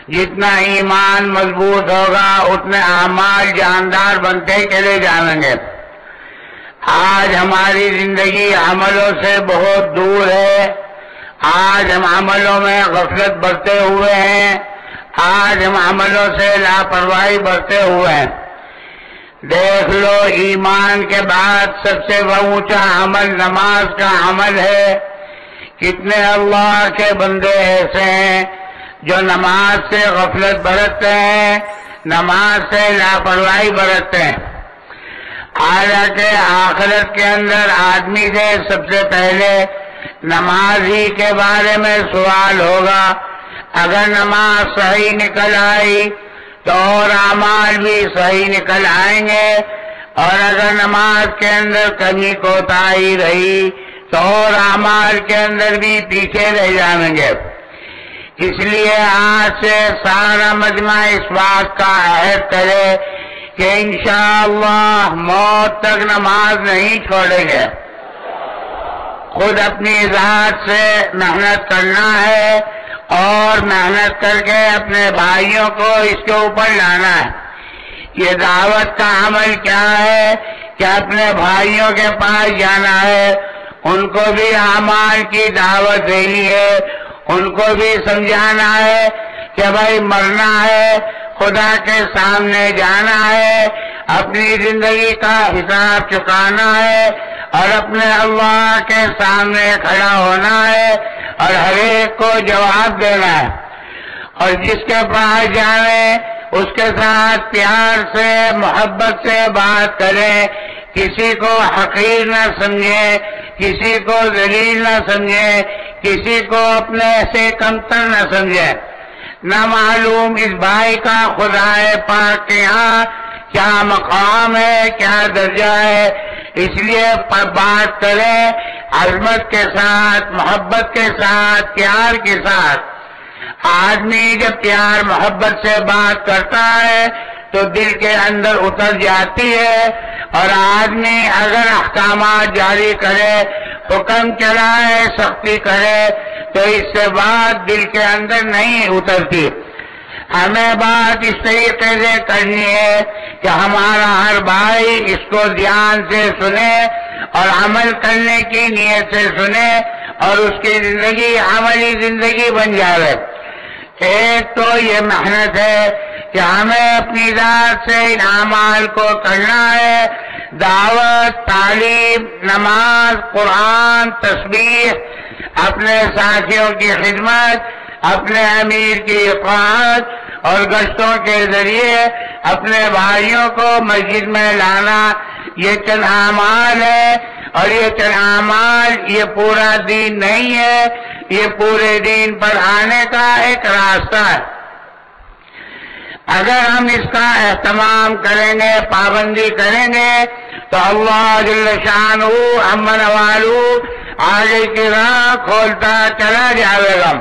جتنا ایمان مضبوط ہوگا اتنے اعمال جاندار بنتے چلے جائیں گے۔ آج ہماری زندگی عملوں سے بہت دور ہے، آج ہم عملوں میں غفلت برتے ہوئے ہیں، آج ہم عملوں سے لاپرواہی برتے ہوئے ہیں۔ دیکھ لو، ایمان کے بعد سب سے اونچا عمل نماز کا عمل ہے۔ کتنے اللہ کے بندے ایسے ہیں جو نماز سے غفلت برتتے ہیں، نماز سے لاپرواہی برتتے ہیں۔ حالانکہ آخرت کے اندر آدمی سے سب سے پہلے نماز ہی کے بارے میں سوال ہوگا۔ اگر نماز صحیح نکل آئی تو اور اعمال بھی صحیح نکل آئیں گے، اور اگر نماز کے اندر کمی کوتاہی رہی تو اور اعمال کے اندر بھی پیچھے رہ جائیں گے۔ اس لیے آج سے سارا مجمع اس بات کا عہد کرے کہ انشاءاللہ موت تک نماز نہیں چھوڑیں گے۔ خود اپنی ذات سے محنت کرنا ہے اور محنت کر کے اپنے بھائیوں کو اس کے اوپر لانا ہے۔ یہ دعوت کا عمل کیا ہے کہ اپنے بھائیوں کے پاس جانا ہے، ان کو بھی اعمال کی دعوت دینی ہے، ان کو بھی سمجھانا ہے کہ بھائی مرنا ہے، خدا کے سامنے جانا ہے، اپنی زندگی کا حساب چکانا ہے اور اپنے اللہ کے سامنے کھڑا ہونا ہے اور ہر ایک کو جواب دینا ہے۔ اور جس کے پاس جائیں اس کے ساتھ پیار سے محبت سے بات کریں، کسی کو حقیر نہ سمجھیں، کسی کو ذلیل نہ سمجھیں، کسی کو اپنے سے کمتر نہ سمجھیں۔ نہ معلوم اس بھائی کا خدا پاک کے یہاں کیا مقام ہے، کیا درجہ ہے، اس لیے بات کریں عظمت کے ساتھ، محبت کے ساتھ، پیار کے ساتھ۔ آدمی جب پیار محبت سے بات کرتا ہے تو دل کے اندر اتر جاتی ہے، اور آدمی اگر احکامات جاری کرے، حکم چلائے، سختی کرے تو اس سے بات دل کے اندر نہیں اترتی۔ ہمیں بات اس طریقے سے کرنی ہے کہ ہمارا ہر بھائی اس کو دھیان سے سنے اور عمل کرنے کی نیت سے سنے اور اس کی زندگی عملی زندگی بن جائے۔ ایک تو یہ محنت ہے کہ ہمیں اپنی ذات سے ان اعمال کو کرنا ہے، دعوت، تعلیم، نماز، قرآن، تسبیح، اپنے ساتھیوں کی خدمت، اپنے امیر کی اطاعت اور گشتوں کے ذریعے اپنے بھائیوں کو مسجد میں لانا، یہ چند اعمال ہے، اور یہ چند اعمال یہ پورا دین نہیں ہے، یہ پورے دین پر آنے کا ایک راستہ ہے۔ اگر ہم اس کا اہتمام کریں گے، پابندی کریں گے تو اللہ جل شانہ امن والو آگے کی راہ کھولتا چلا جائے گا۔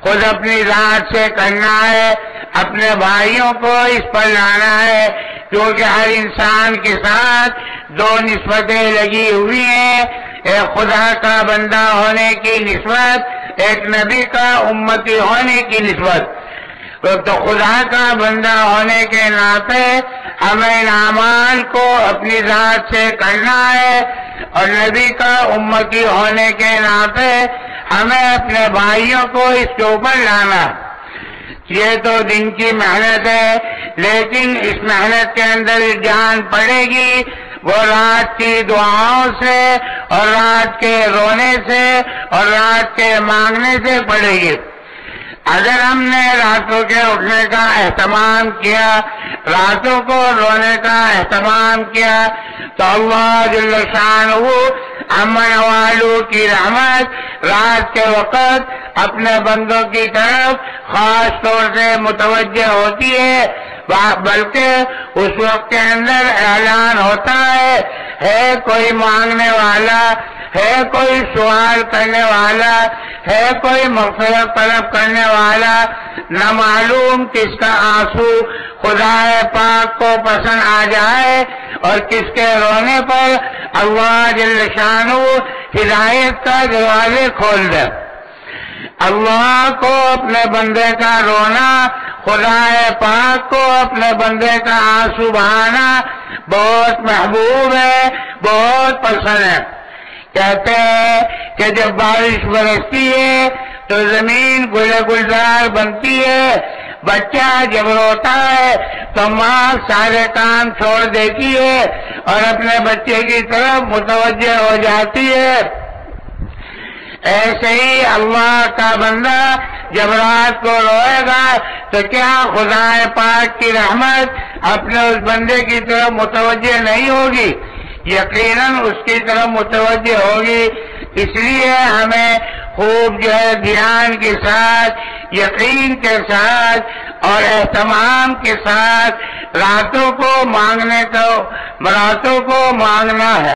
خود اپنی ذات سے کرنا ہے، اپنے بھائیوں کو اس پر لانا ہے، کیونکہ ہر انسان کے ساتھ دو نسبتیں لگی ہوئی ہیں، ایک خدا کا بندہ ہونے کی نسبت، ایک نبی کا امتی ہونے کی نسبت۔ تو خدا کا بندہ ہونے کے ناطے ہمیں ان اعمال کو اپنی ذات سے کرنا ہے، اور نبی کا امتی ہونے کے ناطے ہمیں اپنے بھائیوں کو اس کے اوپر لانا۔ یہ تو دن کی محنت ہے، لیکن اس محنت کے اندر جان پڑے گی وہ رات کی دعاؤں سے اور رات کے رونے سے اور رات کے مانگنے سے پڑے گی۔ اگر ہم نے راتوں کے اٹھنے کا اہتمام کیا، راتوں کو رونے کا اہتمام کیا، تو اللہ جل شانہ امن والو کی رحمت رات کے وقت اپنے بندوں کی طرف خاص طور سے متوجہ ہوتی ہے، بلکہ اس وقت کے اندر اعلان ہوتا ہے کوئی مانگنے والا، ہے کوئی سوال کرنے والا، ہے کوئی مغفرت طلب کرنے والا، نہ معلوم کس کا آنسو خدا پاک کو پسند آ جائے اور کس کے رونے پر اللہ جل شانہ ہدایت کا دروازے کھول دے۔ اللہ کو اپنے بندے کا رونا خدا پاک کو اپنے بندے کا آنسو بہانا بہت محبوب ہے، بہت پسند ہے۔ کہتے ہیں کہ جب بارش برستی ہے تو زمین گل گلزار بنتی ہے، بچہ جب روتا ہے تو ماں سارے کام چھوڑ دیتی ہے اور اپنے بچے کی طرف متوجہ ہو جاتی ہے۔ ایسے ہی اللہ کا بندہ جب رات کو روئے گا تو کیا خدا پاک کی رحمت اپنے اس بندے کی طرف متوجہ نہیں ہوگی؟ یقیناً اس کی طرف متوجہ ہوگی۔ اس لیے ہمیں خوب جو ہے دھیان کے ساتھ، یقین کے ساتھ اور اہتمام کے ساتھ راتوں کو مانگنا ہے۔